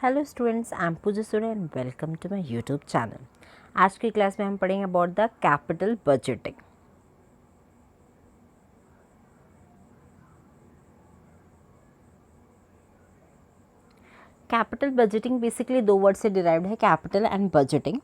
Hello students, I am Pooja Surya and welcome to my YouTube channel. आज की class में हम पढ़ेंगे about the capital budgeting. Capital budgeting basically दो वर्ड से डिराइव्ड है, कैपिटल एंड बजटिंग।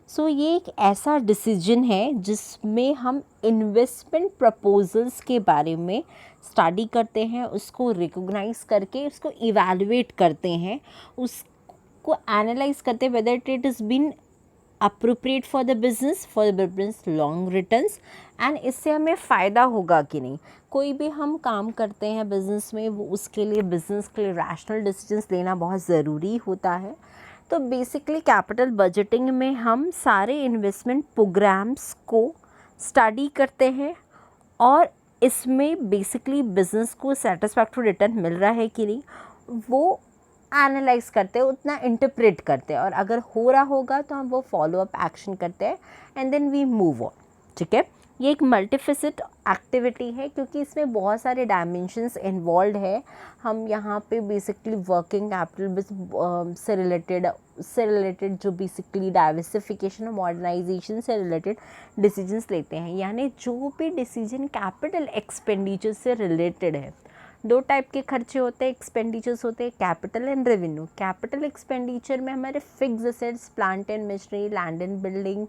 सो ये एक ऐसा डिसीजन है जिसमें हम इन्वेस्टमेंट प्रपोजल्स के बारे में स्टडी करते हैं, उसको रिकॉग्नाइज करके उसको इवैल्यूएट करते हैं, उसको एनालाइज करते हैं whether it is been appropriate for the business long returns and इससे हमें फ़ायदा होगा कि नहीं। कोई भी हम काम करते हैं बिजनेस में, वो उसके लिए बिजनेस के लिए रैशनल डिसीजंस लेना बहुत ज़रूरी होता है। तो बेसिकली कैपिटल बजटिंग में हम सारे इन्वेस्टमेंट प्रोग्राम्स को स्टडी करते हैं और इसमें बेसिकली बिजनेस को सेटिस्फैक्टरी रिटर्न मिल रहा है कि नहीं वो एनालाइज करते हैं, उतना इंटरप्रेट करते हैं, और अगर हो रहा होगा तो हम वो फॉलो अप एक्शन करते हैं and then we move on. ठीक है, ये एक मल्टीफेसेट एक्टिविटी है क्योंकि इसमें बहुत सारे डायमेंशंस इन्वॉल्व है। हम यहाँ पे बेसिकली वर्किंग कैपिटल से रिलेटेड जो बेसिकली डाइवर्सिफिकेशन और मॉडर्नाइजेशन से रिलेटेड डिसीजंस लेते हैं, यानी जो भी डिसीजन कैपिटल एक्सपेंडिचर से रिलेटेड है। दो टाइप के खर्चे होते हैं, एक्सपेंडिचर्स होते हैं, capital and revenue. Capital expenditure में हमारे fix assets, plant and machinery, land and building,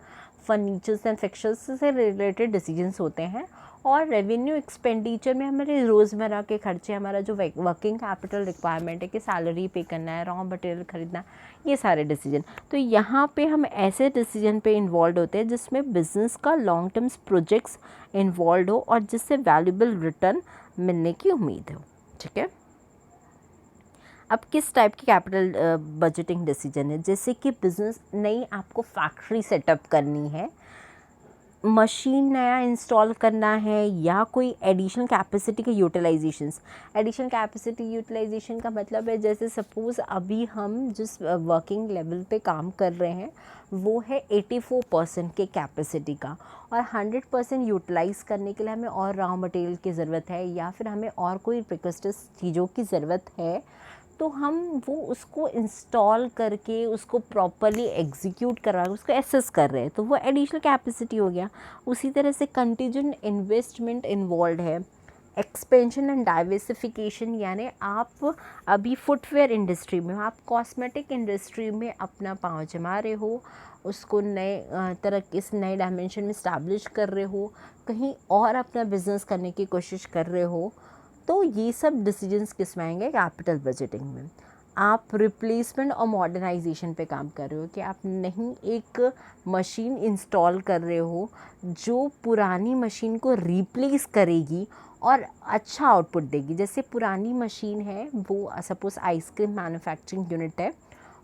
furnitures and fixtures से रिलेटेड डिसीजंस होते हैं। और रेवेन्यू एक्सपेंडिचर में हमारे रोज़मर्रा के खर्चे, हमारा जो वर्किंग कैपिटल रिक्वायरमेंट है कि सैलरी पे करना है, रॉ मटेरियल खरीदना, ये सारे डिसीजन। तो यहाँ पे हम ऐसे डिसीजन पे इन्वॉल्व होते हैं जिसमें बिजनेस का लॉन्ग टर्म्स प्रोजेक्ट्स इन्वॉल्व हो और जिससे वैल्यूबल रिटर्न मिलने की उम्मीद हो। ठीक है, अब किस टाइप की कैपिटल बजटिंग डिसीजन है, जैसे कि बिजनेस नई आपको फैक्ट्री सेटअप करनी है, मशीन नया इंस्टॉल करना है, या कोई एडिशनल कैपेसिटी के यूटिलाइजेशंस। एडिशनल कैपेसिटी यूटिलाइजेशन का मतलब है जैसे सपोज़ अभी हम जिस वर्किंग लेवल पे काम कर रहे हैं वो है 84% के कैपेसिटी का, और 100% यूटिलाइज़ करने के लिए हमें और रॉ मटेरियल की ज़रूरत है या फिर हमें और कोई प्रिकॉस्टस चीज़ों की ज़रूरत है, तो हम वो उसको इंस्टॉल करके उसको प्रॉपरली एग्जीक्यूट करवा के उसको एसेस कर रहे हैं, तो वो एडिशनल कैपेसिटी हो गया। उसी तरह से कंटीजेंट इन्वेस्टमेंट इन्वॉल्व है, एक्सपेंशन एंड डाइवर्सिफिकेशन, यानी आप अभी फुटवेयर इंडस्ट्री में हो, आप कॉस्मेटिक इंडस्ट्री में अपना पाँव जमा रहे हो, उसको नए तरह इस नए डायमेंशन में इस्टेब्लिश कर रहे हो, कहीं और अपना बिजनेस करने की कोशिश कर रहे हो, तो ये सब डिसीजंस किस में आएंगे, कैपिटल बजटिंग में। आप रिप्लेसमेंट और मॉडर्नाइजेशन पे काम कर रहे हो कि आप नहीं एक मशीन इंस्टॉल कर रहे हो जो पुरानी मशीन को रिप्लेस करेगी और अच्छा आउटपुट देगी। जैसे पुरानी मशीन है, वो सपोज़ आइसक्रीम मैन्युफैक्चरिंग यूनिट है,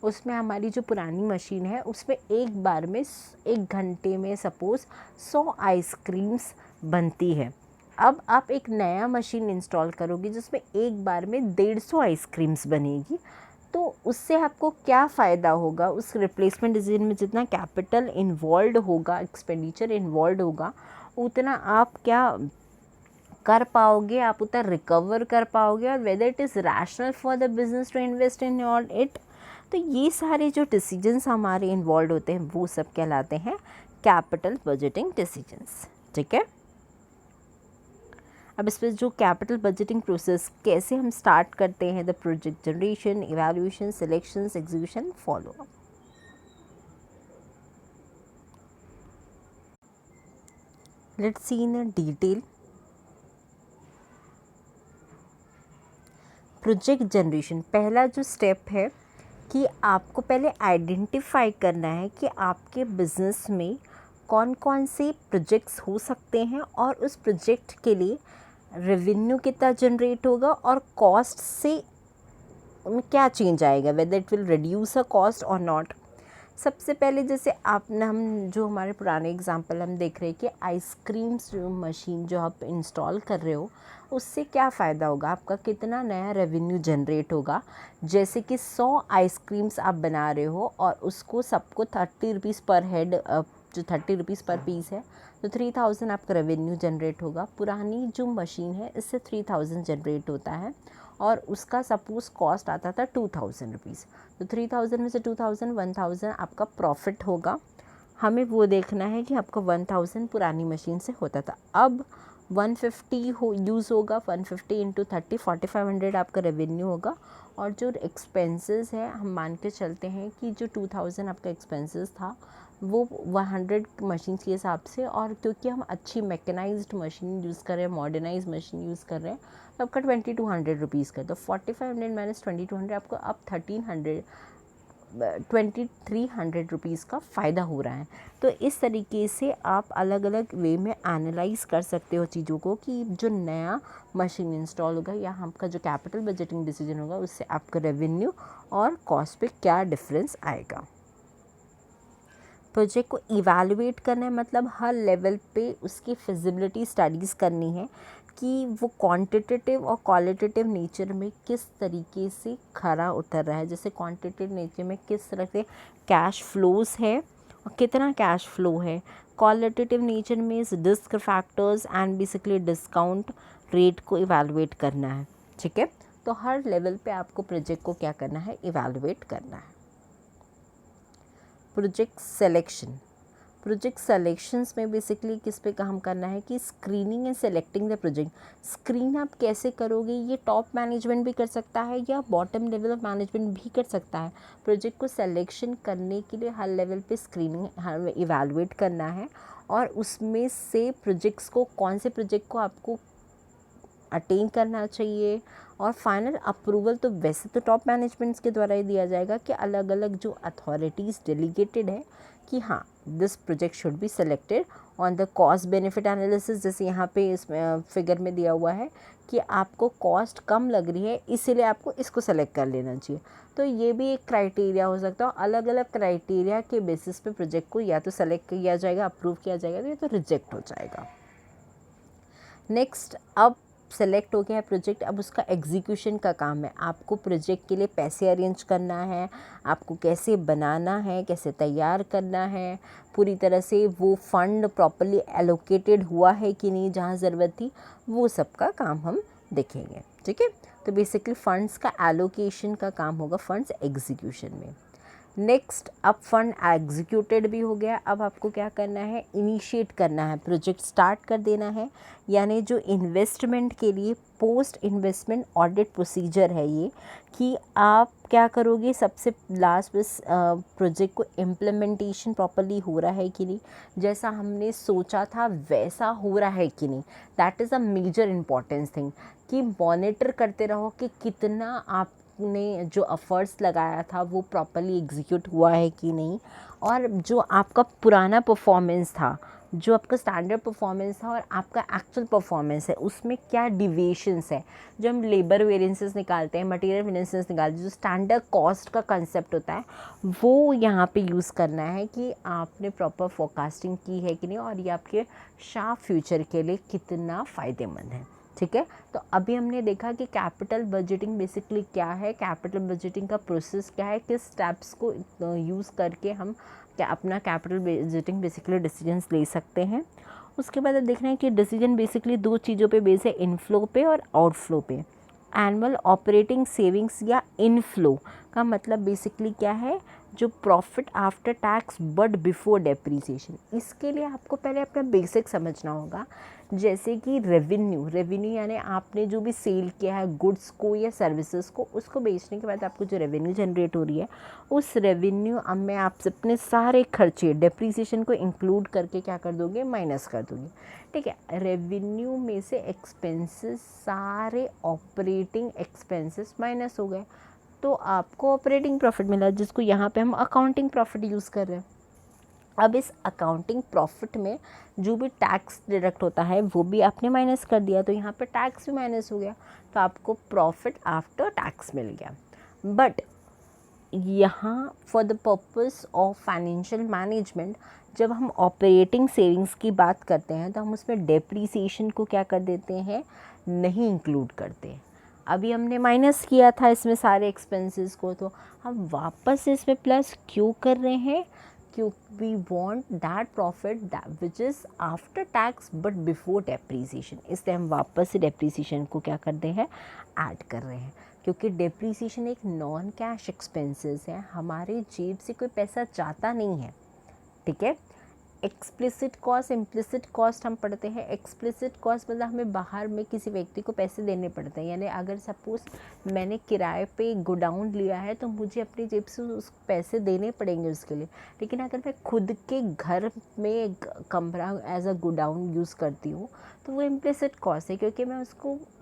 उसमें हमारी जो पुरानी मशीन है उसमें एक बार में 1 घंटे में सपोज़ 100 आइसक्रीम्स बनती है। अब आप एक नया मशीन इंस्टॉल करोगे जिसमें एक बार में 150 आइसक्रीम्स बनेगी, तो उससे आपको क्या फ़ायदा होगा, उस रिप्लेसमेंट डिसीजन में जितना कैपिटल इन्वॉल्व होगा, एक्सपेंडिचर इन्वॉल्व होगा, उतना आप क्या कर पाओगे, आप उतना रिकवर कर पाओगे, और whether it is rational for the business to invest in all it. तो ये सारे जो डिसीजंस हमारे इन्वॉल्व होते हैं वो सब कहलाते हैं कैपिटल बजटिंग डिसीजंस। ठीक है, अब इस पर जो कैपिटल बजटिंग प्रोसेस कैसे हम स्टार्ट करते हैं, the project generation, evaluation, selection, execution, follow up. Let's see in detail. Project generation, पहला जो स्टेप है कि आपको पहले आइडेंटिफाई करना है कि आपके बिजनेस में कौन कौन से प्रोजेक्ट्स हो सकते हैं और उस प्रोजेक्ट के लिए रेवेन्यू कितना जनरेट होगा और कॉस्ट से उनमें क्या चेंज आएगा, whether it will reduce a cost और नॉट। सबसे पहले जैसे आपने हम जो हमारे पुराने एग्जांपल हम देख रहे हैं कि आइसक्रीम्स जो मशीन जो आप इंस्टॉल कर रहे हो उससे क्या फ़ायदा होगा, आपका कितना नया रेवेन्यू जनरेट होगा। जैसे कि 100 आइसक्रीम्स आप बना रहे हो और उसको सबको 30 रुपीज़ पर हेड, जो 30 रुपीज़ पर पीस है, तो 3000 आपका रेवेन्यू जनरेट होगा। पुरानी जो मशीन है इससे 3000 जनरेट होता है, और उसका सपोज़ कॉस्ट आता था 2000 रुपीज़, तो 3000 में से 2000 1000 आपका प्रॉफिट होगा। हमें वो देखना है कि आपका 1000 पुरानी मशीन से होता था, अब 150 यूज़ होगा, 150 इंटू 30 4500 आपका रेवेन्यू होगा। और जो एक्सपेंसेस है हम मान के चलते हैं कि जो 2000 आपका एक्सपेंसेस था वो 100 मशीन के हिसाब से, और क्योंकि हम अच्छी मैकेनाइज्ड मशीन यूज़ कर रहे हैं, मॉडर्नाइज मशीन यूज़ कर रहे हैं, तो आपका 2200 रुपीज़ का, तो 4500 माइनस 2200 आपको अब 2300 रुपीज़ का फ़ायदा हो रहा है। तो इस तरीके से आप अलग अलग वे में एनालाइज कर सकते हो चीज़ों को कि जो नया मशीन इंस्टॉल होगा या आपका जो कैपिटल बजटिंग डिसीजन होगा उससे आपका रेवेन्यू और कॉस्ट पे क्या डिफरेंस आएगा। प्रोजेक्ट को इवैल्यूएट करना है, मतलब हर लेवल पे उसकी फिजिबिलिटी स्टडीज़ करनी है कि वो क्वांटिटेटिव और क्वालिटेटिव नेचर में किस तरीके से खरा उतर रहा है। जैसे क्वांटिटेटिव नेचर में किस तरह से कैश फ्लोज है और कितना कैश फ्लो है, क्वालिटेटिव नेचर में risk factors and basically discount rate को इवैल्यूएट करना है। ठीक है, तो हर लेवल पे आपको प्रोजेक्ट को क्या करना है, इवैल्यूएट करना है। प्रोजेक्ट सेलेक्शंस में बेसिकली किस पे काम करना है कि screening and selecting the project. Screen आप कैसे करोगे, ये टॉप मैनेजमेंट भी कर सकता है या बॉटम लेवल ऑफ मैनेजमेंट भी कर सकता है। प्रोजेक्ट को सेलेक्शन करने के लिए हर लेवल पे स्क्रीनिंग इवैल्यूएट करना है, और उसमें से प्रोजेक्ट्स को, कौन से प्रोजेक्ट को आपको अटेन करना चाहिए, और फाइनल अप्रूवल तो वैसे तो टॉप मैनेजमेंट्स के द्वारा ही दिया जाएगा कि अलग अलग जो अथॉरिटीज़ डेलीगेटेड है कि हाँ this project should be selected on the cost benefit analysis. जैसे यहाँ पे इस फिगर में दिया हुआ है कि आपको कॉस्ट कम लग रही है इसीलिए आपको इसको सेलेक्ट कर लेना चाहिए, तो ये भी एक क्राइटेरिया हो सकता है। अलग अलग क्राइटेरिया के बेसिस पे प्रोजेक्ट को या तो सेलेक्ट किया जाएगा, अप्रूव किया जाएगा, या तो रिजेक्ट हो जाएगा। नेक्स्ट, अब सेलेक्ट हो गया है प्रोजेक्ट, अब उसका एग्जीक्यूशन का काम है। आपको प्रोजेक्ट के लिए पैसे अरेंज करना है, आपको कैसे बनाना है, कैसे तैयार करना है, पूरी तरह से वो फंड प्रॉपर्ली एलोकेटेड हुआ है कि नहीं, जहाँ ज़रूरत थी वो सब का काम हम देखेंगे। ठीक है, तो बेसिकली फंड्स का एलोकेशन का काम होगा फंड्स एग्जीक्यूशन में। नेक्स्ट, अब फंड एग्जीक्यूटेड भी हो गया, अब आपको क्या करना है, इनिशिएट करना है, प्रोजेक्ट स्टार्ट कर देना है। यानी जो इन्वेस्टमेंट के लिए पोस्ट इन्वेस्टमेंट ऑडिट प्रोसीजर है ये, कि आप क्या करोगे, सबसे लास्ट बस प्रोजेक्ट को इम्प्लीमेंटेशन प्रॉपर्ली हो रहा है कि नहीं, जैसा हमने सोचा था वैसा हो रहा है कि नहीं। That is a major importance thing कि मॉनिटर करते रहो कि कितना आपने जो एफर्ट्स लगाया था वो प्रॉपर्ली एग्जीक्यूट हुआ है कि नहीं, और जो आपका पुराना परफॉर्मेंस था, जो आपका स्टैंडर्ड परफॉर्मेंस था और आपका एक्चुअल परफॉर्मेंस है, उसमें क्या डिविएशंस है। जो हम लेबर वेरिएंसेस निकालते हैं, मटेरियल वेरिएंसेस निकालते हैं, जो स्टैंडर्ड कॉस्ट का कंसेप्ट होता है वो यहाँ पे यूज़ करना है कि आपने प्रॉपर फोरकास्टिंग की है कि नहीं, और ये आपके शार्प फ्यूचर के लिए कितना फ़ायदेमंद है। ठीक है, तो अभी हमने देखा कि कैपिटल बजटिंग बेसिकली क्या है, कैपिटल बजटिंग का प्रोसेस क्या है, किस स्टेप्स को यूज़ करके हम क्या अपना कैपिटल बजटिंग बेसिकली डिसीजंस ले सकते हैं। उसके बाद अब देखना है कि डिसीजन बेसिकली दो चीज़ों पे बेस है, इनफ्लो पे और आउटफ्लो पे। एनुअल ऑपरेटिंग सेविंग्स या इनफ्लो का मतलब बेसिकली क्या है, जो profit after tax but before depreciation. इसके लिए आपको पहले अपना बेसिक समझना होगा, जैसे कि रेवेन्यू यानी आपने जो भी सेल किया है गुड्स को या सर्विसेज को, उसको बेचने के बाद आपको जो रेवेन्यू जनरेट हो रही है, उस रेवेन्यू अब मैं आपसे अपने सारे खर्चे डेप्रीसिएशन को इंक्लूड करके क्या कर दोगे, माइनस कर दोगे। ठीक है, रेवेन्यू में से एक्सपेंसेस, सारे ऑपरेटिंग एक्सपेंसेस माइनस हो गए, तो आपको ऑपरेटिंग प्रॉफिट मिला, जिसको यहाँ पे हम अकाउंटिंग प्रॉफिट यूज़ कर रहे हैं। अब इस अकाउंटिंग प्रॉफिट में जो भी टैक्स डिडक्ट होता है वो भी आपने माइनस कर दिया, तो यहाँ पे टैक्स भी माइनस हो गया, तो आपको प्रॉफिट आफ्टर टैक्स मिल गया। बट यहाँ for the purpose of financial management, जब हम ऑपरेटिंग सेविंग्स की बात करते हैं तो हम उसमें डेप्रीसिएशन को क्या कर देते हैं, नहीं इंक्लूड करते। अभी हमने माइनस किया था इसमें सारे एक्सपेंसेस को, तो हम वापस इसमें प्लस क्यों कर रहे हैं, we want that profit which is after tax but before depreciation, इसलिए हम वापस से डेप्रीसिएशन को क्या करते हैं, ऐड कर रहे हैं, क्योंकि डेप्रीसिएशन एक नॉन कैश एक्सपेंसेस है, हमारे जेब से कोई पैसा जाता नहीं है, ठीक है। एक्सप्लिसिट कॉस्ट, इम्प्लिसिट कॉस्ट हम पढ़ते हैं। एक्सप्लिसिट कॉस्ट मतलब हमें बाहर में किसी व्यक्ति को पैसे देने पड़ते हैं, यानी अगर सपोज़ मैंने किराए पे गोडाउन लिया है तो मुझे अपनी जेब से उस पैसे देने पड़ेंगे उसके लिए। लेकिन अगर मैं खुद के घर में एक कमरा एज अ गोडाउन यूज़ करती हूँ तो वो इम्प्लिसिट कॉस्ट है, क्योंकि मैं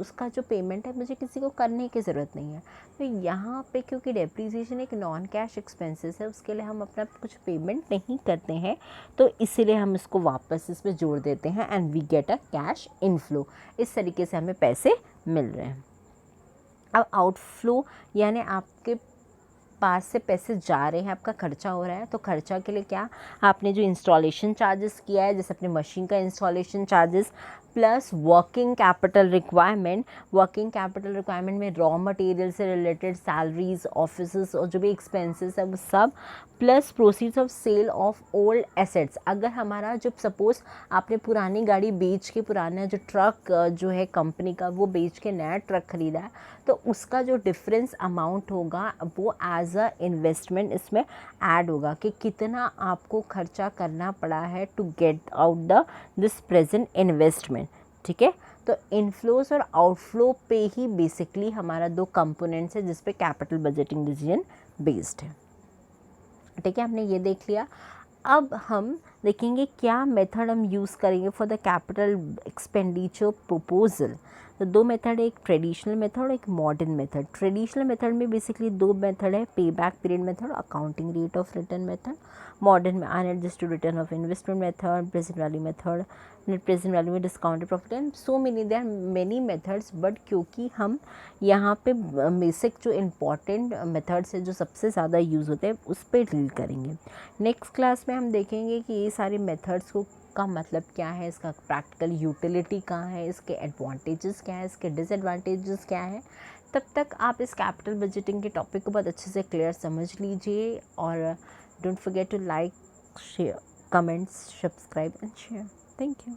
उसका जो पेमेंट है मुझे किसी को करने की ज़रूरत नहीं है। तो यहाँ पे क्योंकि डेप्रीसिएशन एक नॉन कैश एक्सपेंसेस है, उसके लिए हम अपना कुछ पेमेंट नहीं करते हैं, तो इसीलिए हम इसको वापस इसमें जोड़ देते हैं and we get a cash inflow. इस तरीके से हमें पैसे मिल रहे हैं। अब आउटफ्लो यानी आपके पास से पैसे जा रहे हैं, आपका खर्चा हो रहा है, तो खर्चा के लिए क्या, आपने जो इंस्टॉलेशन चार्जेस किया है, जैसे अपने मशीन का installation charges plus working capital requirement, working capital requirement में रॉ मटेरियल से रिलेटेड सैलरीज, ऑफिसेस और जो भी एक्सपेंसेस है वो सब, plus proceeds of sale of old assets. अगर हमारा जो सपोज़ आपने पुरानी गाड़ी बेच के, पुराना जो ट्रक जो है कंपनी का वो बेच के नया ट्रक खरीदा है, तो उसका जो डिफरेंस अमाउंट होगा वो एज अ इन्वेस्टमेंट इसमें ऐड होगा कि कितना आपको खर्चा करना पड़ा है to get out this present investment, ठीक है। तो इनफ्लोस और आउटफ्लो पे ही बेसिकली हमारा दो कंपोनेंट्स है जिस पे कैपिटल बजटिंग डिसीजन बेस्ड है, ठीक है। हमने ये देख लिया। अब हम देखेंगे क्या मेथड हम यूज़ करेंगे for the capital expenditure proposal. तो दो मेथड है, एक ट्रेडिशनल मेथड और एक मॉडर्न मेथड। ट्रेडिशनल मेथड में बेसिकली दो मेथड है, pay back period method, accounting rate of return method. Modern में unadjusted return of investment method, present value method, net present value में discounted profit and so many, there many methods, but क्योंकि हम यहाँ पे basic जो important methods है जो सबसे ज़्यादा यूज़ होते हैं उस पर डील करेंगे। नेक्स्ट क्लास में हम देखेंगे कि ये सारे मेथड्स को का मतलब क्या है, इसका प्रैक्टिकल यूटिलिटी कहाँ है, इसके एडवांटेजेस क्या है, इसके डिसएडवांटेजेस क्या है। तब तक आप इस कैपिटल बजटिंग के टॉपिक को बहुत अच्छे से क्लियर समझ लीजिए और don't forget to like, share, comments, subscribe and share. Thank you.